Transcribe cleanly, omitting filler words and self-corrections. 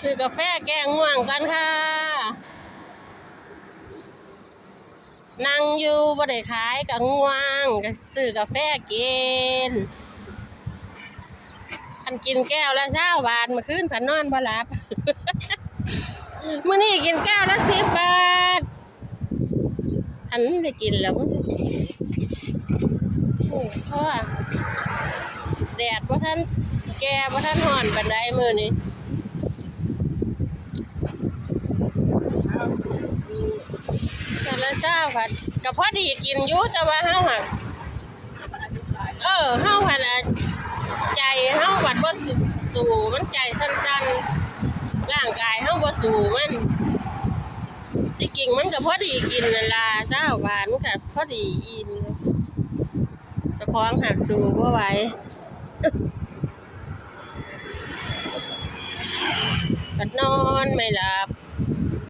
คือกาแฟแก้ง่วงกันค่ะนั่งอยู่บ่ได้ขายกับง่วงก็ซื้อกาแฟกินอันกินแก้วละ20 บาทเมื่อคืนผันนอนบ่หลับ มื้อนี้กินแก้วละ10 บาทอันได้กินแล้วเพราะว่าแดดบ่ทันแก่บ่ทันร้อนปานใดมื้อนี้แต่ละเจ้าค่ะก็พอดีกินอยู่แต่ว่าเฮาหักเฮาหันใจเฮาบัดบ่สู้มันใจสั่นๆร่างกายเฮาบ่สู้มันที่จริงมันก็พอดีกินนั่นล่ะ20 บาทมันก็พอดีอิ่มเจ้าของหักสู้บ่ไหวก็นอนไม่หลับ